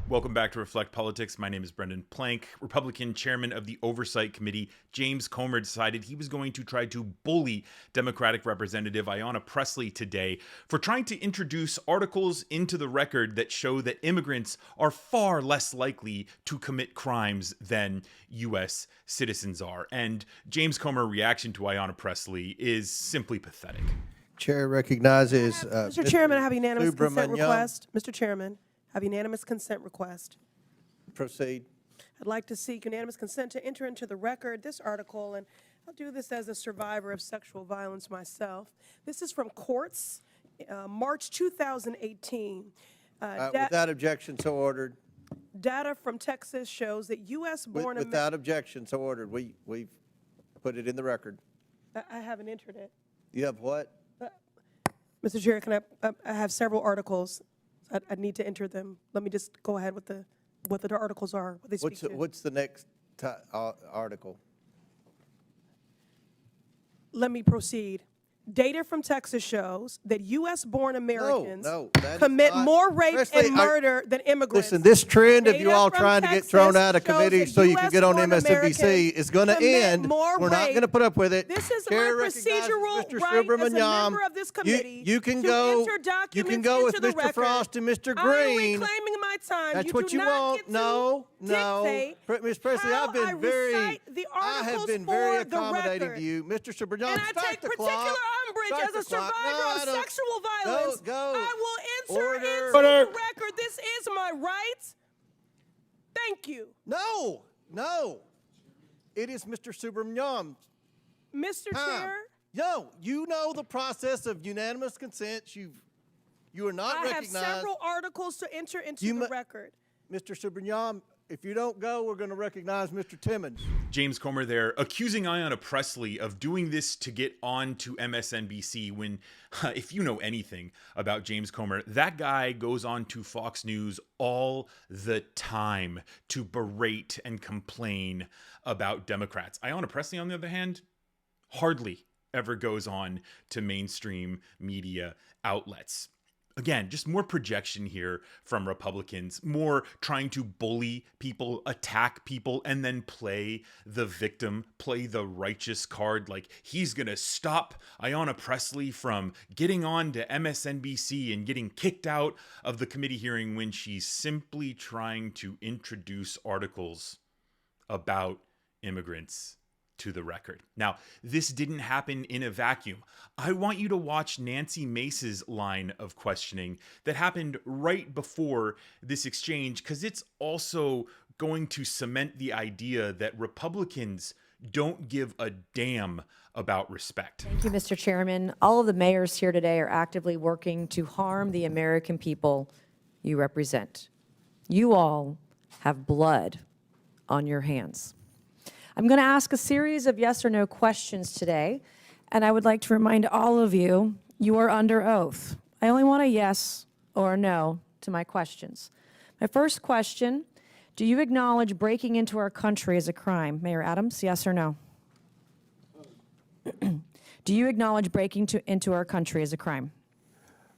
Welcome back to Reflect Politics. My name is Brendan Plank. Republican chairman of the Oversight Committee, James Comer, decided he was going to try to bully Democratic Representative Ayanna Pressley today for trying to introduce articles into the record that show that immigrants are far less likely to commit crimes than U.S. citizens are. And James Comer's reaction to Ayanna Pressley is simply pathetic. Chair recognizes Mr. Chairman, I have unanimous consent request. Mr. Chairman, I have unanimous consent request. Proceed. I'd like to seek unanimous consent to enter into the record this article, and I'll do this as a survivor of sexual violence myself. This is from Courts, March 2018. Without objection, so ordered. Data from Texas shows that U.S.-born Without objection, so ordered. We've put it in the record. I haven't entered it. You have what? Mr. Chair, can I have several articles. I need to enter them. Let me just go ahead with what the articles are. What they speak to. What's the next article? Let me proceed. Data from Texas shows that U.S.-born Americans commit more rape and murder than immigrants. Listen, this trend of you all from trying to get thrown out of committee so you can get on MSNBC is going to end. We're not going to put up with it. This is my procedural right as a member of this committee you can to go, enter documents you can go with into the Mr. record. Frost and Mr. Green. I'm reclaiming my time. That's you what do you not want. Get No. Ms. Presley, I have been very accommodating to you. Mr. Subrajam, and I take particular umbrage as a survivor of sexual violence. I will enter into the record. This is my right. Thank you. No. It is Mr. Subrajam. Mr. Chair. No, you know the process of unanimous consent. You are not recognized. I have several articles to enter into the record. Mr. Subrajam, if you don't go, we're going to recognize Mr. Timmons. James Comer there accusing Ayanna Pressley of doing this to get on to MSNBC when, if you know anything about James Comer, that guy goes on to Fox News all the time to berate and complain about Democrats. Ayanna Pressley, on the other hand, hardly ever goes on to mainstream media outlets. Again, just more projection here from Republicans, more trying to bully people, attack people, and then play the victim, play the righteous card, like he's going to stop Ayanna Pressley from getting on to MSNBC and getting kicked out of the committee hearing when she's simply trying to introduce articles about immigrants to the record. Now, this didn't happen in a vacuum. I want you to watch Nancy Mace's line of questioning that happened right before this exchange, because it's also going to cement the idea that Republicans don't give a damn about respect. Thank you, Mr. Chairman. All of the mayors here today are actively working to harm the American people you represent. You all have blood on your hands. I'm going to ask a series of yes or no questions today, and I would like to remind all of you, you are under oath. I only want a yes or a no to my questions. My first question, do you acknowledge breaking into our country as a crime? Mayor Adams, yes or no? Do you acknowledge breaking into our country as a crime?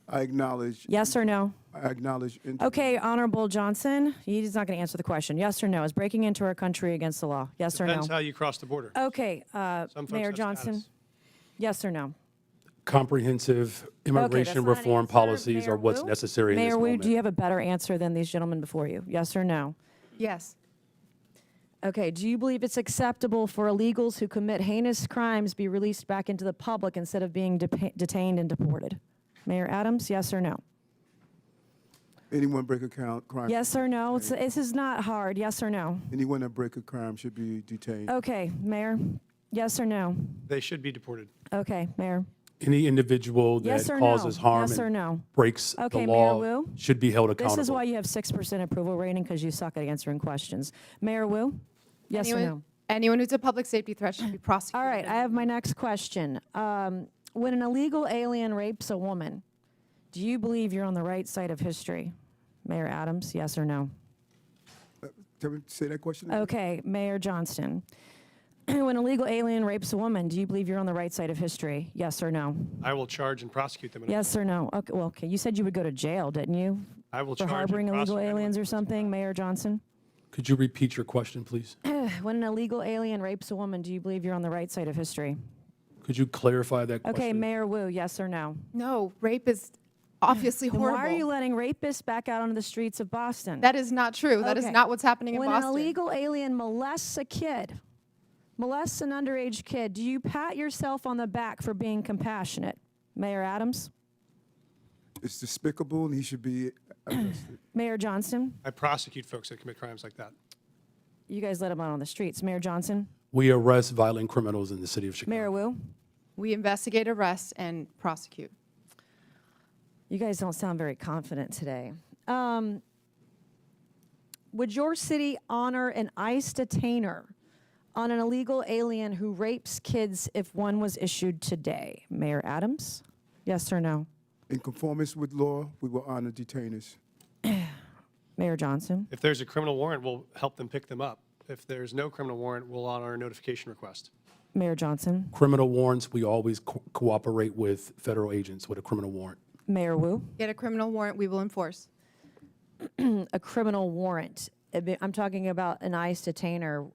I acknowledge. Yes or no? I acknowledge. Okay, Honorable Johnson, he's not going to answer the question. Yes or no? Is breaking into our country against the law? Yes or no? Depends how you cross the border. Okay, Mayor Johnson, yes or no? Comprehensive immigration reform policies are what's necessary in this moment. Mayor Wu, do you have a better answer than these gentlemen before you? Yes or no? Yes. Okay, do you believe it's acceptable for illegals who commit heinous crimes be released back into the public instead of being detained and deported? Mayor Adams, yes or no? Anyone break a crime? Yes or no? This is not hard. Yes or no? Anyone that break a crime should be detained. Okay, Mayor, yes or no? They should be deported. Okay, Mayor. Any individual that causes harm and breaks the law Mayor Wu? should be held accountable. This is why you have 6% approval rating, because you suck at answering questions. Mayor Wu, yes or no? Anyone who's a public safety threat should be prosecuted. All right, I have my next question. When an illegal alien rapes a woman, do you believe you're on the right side of history? Mayor Adams, yes or no? Can we say that question again? Okay, Mayor Johnston. When a legal alien rapes a woman, do you believe you're on the right side of history? Yes or no? I will charge and prosecute them. Yes or no? Okay, well, okay. You said you would go to jail, didn't you? I will for charge and harboring illegal prosecute aliens or anyone. something, Mayor Johnson? Could you repeat your question, please? When an illegal alien rapes a woman, do you believe you're on the right side of history? Could you clarify that question? Okay, Mayor Wu, yes or no? No, rape is obviously Then horrible. why are you letting rapists back out onto the streets of Boston? That is not true. That is Okay. not what's happening in When Boston. an illegal alien molests a kid, molests an underage kid, do you pat yourself on the back for being compassionate? Mayor Adams? It's despicable, and he should be arrested. Mayor Johnston? I prosecute folks that commit crimes like that. You guys let him out on the streets. Mayor Johnson? We arrest violent criminals in the city of Chicago. Mayor Wu? We investigate, arrest, and prosecute. You guys don't sound very confident today. Would your city honor an ICE detainer on an illegal alien who rapes kids if one was issued today? Mayor Adams? Yes or no? In conformance with law, we will honor detainers. Mayor Johnson? If there's a criminal warrant, we'll help them pick them up. If there's no criminal warrant, we'll honor a notification request. Mayor Johnson? Criminal warrants, we always cooperate with federal agents with a criminal warrant. Mayor Wu? Get a criminal warrant, we will enforce. A criminal warrant. I'm talking about an ICE detainer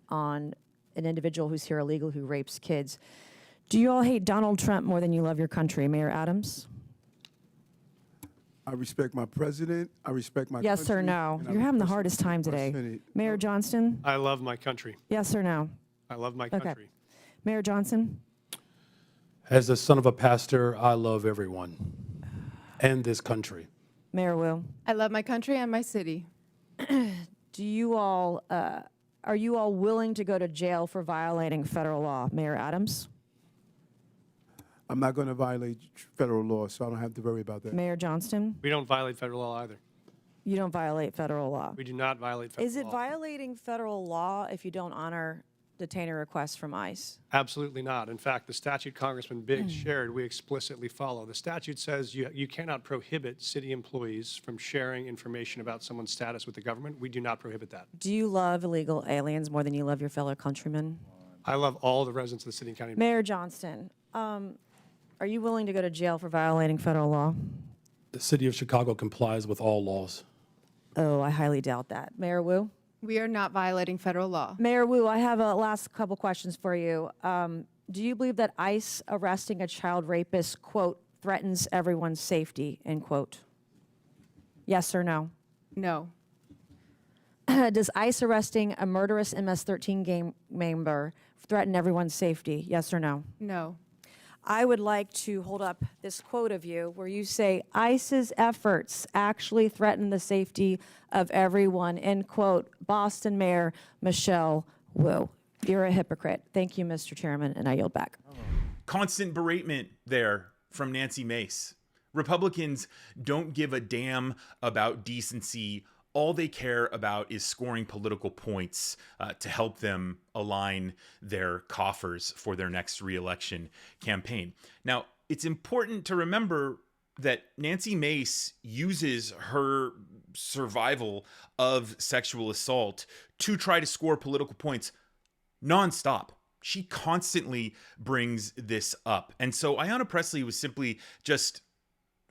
on an individual who's here illegal who rapes kids. Do you all hate Donald Trump more than you love your country? Mayor Adams? I respect my president. I respect my Yes or country, no? and I You're having the respect hardest time my today. Senate. Mayor Johnston? I love my country. Yes or no? I love my Okay. country. Mayor Johnson? As the son of a pastor, I love everyone and this country. Mayor Wu? I love my country and my city. Do you all, are you all willing to go to jail for violating federal law? Mayor Adams? I'm not going to violate federal law, so I don't have to worry about that. Mayor Johnston? We don't violate federal law either. You don't violate federal law. We do not violate federal law. Is it violating federal law if you don't honor detainer requests from ICE? Absolutely not. In fact, the statute Congressman Biggs shared, we explicitly follow. The statute says you cannot prohibit city employees from sharing information about someone's status with the government. We do not prohibit that. Do you love illegal aliens more than you love your fellow countrymen? I love all the residents of the city and county. Mayor Johnston, are you willing to go to jail for violating federal law? The city of Chicago complies with all laws. Oh, I highly doubt that. Mayor Wu? We are not violating federal law. Mayor Wu, I have a last couple questions for you. Do you believe that ICE arresting a child rapist, quote, threatens everyone's safety, end quote? Yes or no? No. Does ICE arresting a murderous MS-13 gang member threaten everyone's safety? Yes or no? No. I would like to hold up this quote of you where you say, ICE's efforts actually threaten the safety of everyone, end quote, Boston Mayor Michelle Wu. You're a hypocrite. Thank you, Mr. Chairman, and I yield back. Constant beratement there from Nancy Mace. Republicans don't give a damn about decency. All they care about is scoring political points to help them align their coffers for their next reelection campaign. Now, it's important to remember that Nancy Mace uses her survival of sexual assault to try to score political points nonstop. She constantly brings this up. And so Ayanna Pressley was simply just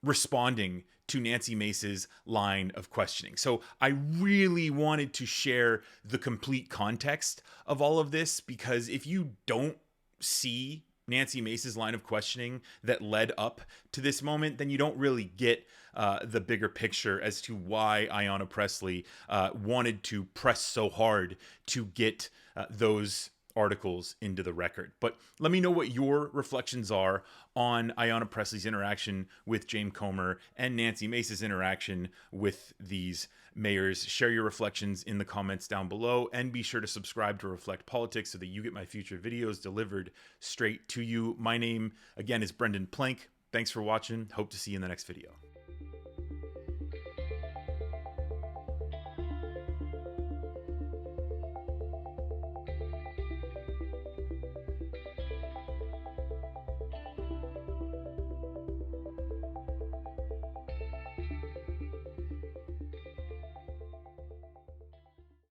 responding to Nancy Mace's line of questioning. So I really wanted to share the complete context of all of this, because if you don't see Nancy Mace's line of questioning that led up to this moment, then you don't really get the bigger picture as to why Ayanna Pressley wanted to press so hard to get those articles into the record. But let me know what your reflections are on Ayanna Pressley's interaction with James Comer and Nancy Mace's interaction with these mayors. Share your reflections in the comments down below, and be sure to subscribe to Reflect Politics so that you get my future videos delivered straight to you. My name, again, is Brendan Plank. Thanks for watching. Hope to see you in the next video.